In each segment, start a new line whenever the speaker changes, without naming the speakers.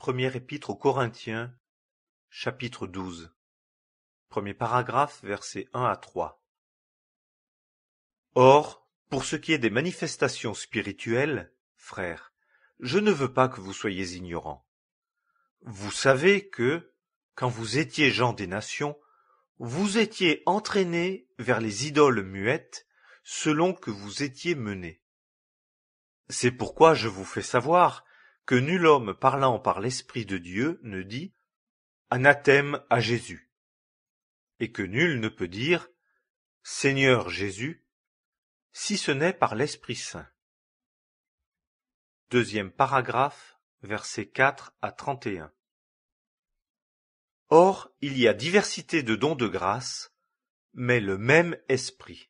Première épître aux Corinthiens, chapitre 12. Premier paragraphe, versets 1 à 3. Or, pour ce qui est des manifestations spirituelles, frères, je ne veux pas que vous soyez ignorants. Vous savez que, quand vous étiez gens des nations, vous étiez entraînés vers les idoles muettes, selon que vous étiez menés. C'est pourquoi je vous fais savoir que nul homme parlant par l'Esprit de Dieu ne dit « Anathème à Jésus » et que nul ne peut dire « Seigneur Jésus » si ce n'est par l'Esprit Saint. Deuxième paragraphe, versets 4 à 31. Or, il y a diversité de dons de grâce, mais le même Esprit.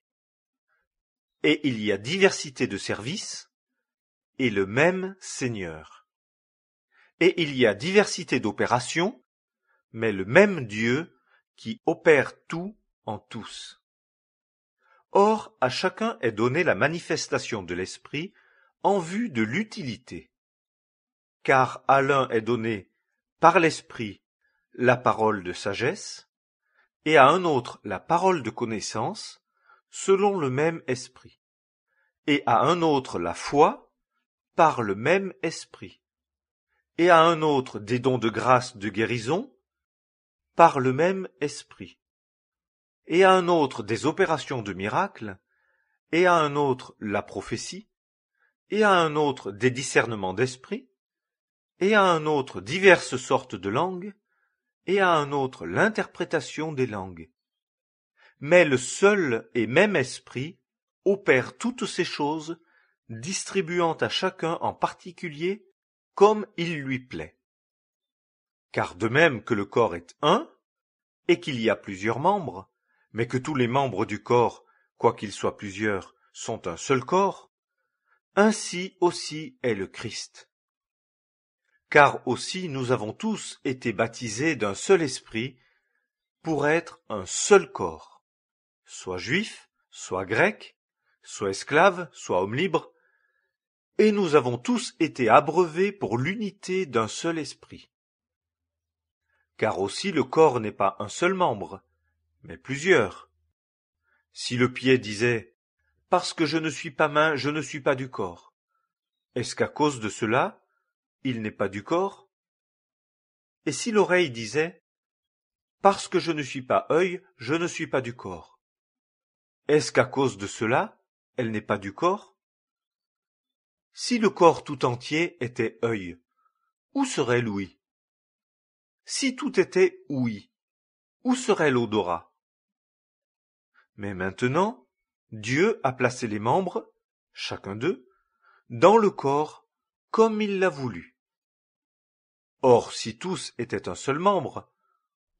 Et il y a diversité de services, et le même Seigneur. Et il y a diversité d'opérations, mais le même Dieu qui opère tout en tous. Or, à chacun est donnée la manifestation de l'Esprit en vue de l'utilité. Car à l'un est donné, par l'Esprit, la parole de sagesse, et à un autre la parole de connaissance, selon le même Esprit, et à un autre la foi, par le même Esprit, et à un autre des dons de grâce de guérison, par le même Esprit, et à un autre des opérations de miracles, et à un autre la prophétie, et à un autre des discernements d'esprit, et à un autre diverses sortes de langues, et à un autre l'interprétation des langues. Mais le seul et même Esprit opère toutes ces choses, distribuant à chacun en particulier comme il lui plaît. Car de même que le corps est un, et qu'il y a plusieurs membres, mais que tous les membres du corps, quoiqu'ils soient plusieurs, sont un seul corps, ainsi aussi est le Christ. Car aussi nous avons tous été baptisés d'un seul esprit pour être un seul corps, soit juif, soit grec, soit esclave, soit homme libre, et nous avons tous été abreuvés pour l'unité d'un seul esprit. Car aussi le corps n'est pas un seul membre, mais plusieurs. Si le pied disait « Parce que je ne suis pas main, je ne suis pas du corps », est-ce qu'à cause de cela, il n'est pas du corps? Et si l'oreille disait « Parce que je ne suis pas œil, je ne suis pas du corps », est-ce qu'à cause de cela, elle n'est pas du corps? Si le corps tout entier était œil, où serait l'ouïe? Si tout était ouïe, où serait l'odorat? Mais maintenant, Dieu a placé les membres, chacun d'eux, dans le corps comme il l'a voulu. Or, si tous étaient un seul membre,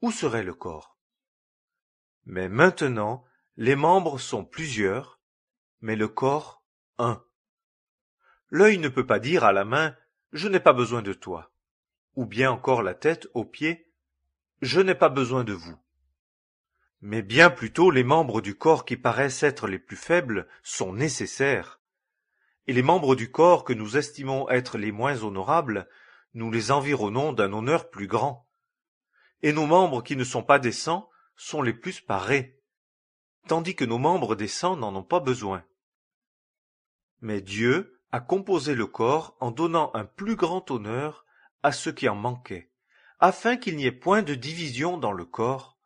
où serait le corps? Mais maintenant, les membres sont plusieurs, mais le corps un. L'œil ne peut pas dire à la main « Je n'ai pas besoin de toi », ou bien encore la tête aux pieds « Je n'ai pas besoin de vous ». Mais bien plutôt les membres du corps qui paraissent être les plus faibles sont nécessaires, et les membres du corps que nous estimons être les moins honorables, nous les environnons d'un honneur plus grand, et nos membres qui ne sont pas décents sont les plus parés, tandis que nos membres décents n'en ont pas besoin. Mais Dieu a composé le corps en donnant un plus grand honneur à ce qui en manquait, afin qu'il n'y ait point de division dans le corps,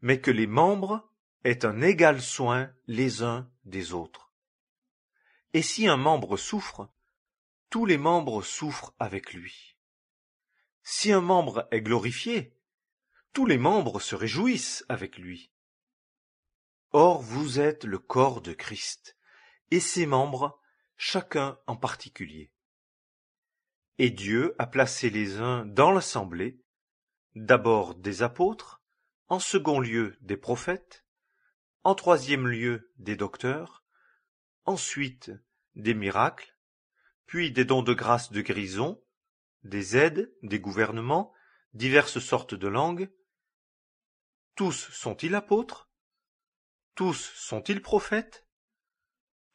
mais que les membres aient un égal soin les uns des autres. Et si un membre souffre, tous les membres souffrent avec lui. Si un membre est glorifié, tous les membres se réjouissent avec lui. Or vous êtes le corps de Christ, et ses membres, chacun en particulier. Et Dieu a placé les uns dans l'assemblée, d'abord des apôtres, en second lieu des prophètes, en troisième lieu des docteurs, ensuite des miracles, puis des dons de grâce de guérison, des aides, des gouvernements, diverses sortes de langues. Tous sont-ils apôtres? Tous sont-ils prophètes?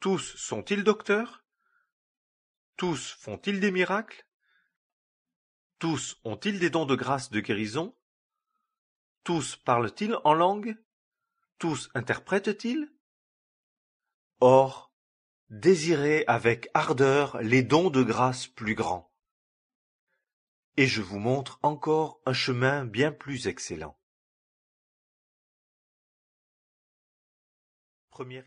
Tous sont-ils docteurs? Tous font-ils des miracles? Tous ont-ils des dons de grâce de guérison? Tous parlent-ils en langue? Tous interprètent-ils? Or, désirez avec ardeur les dons de grâce plus grands. Et je vous montre encore un chemin bien plus excellent. Première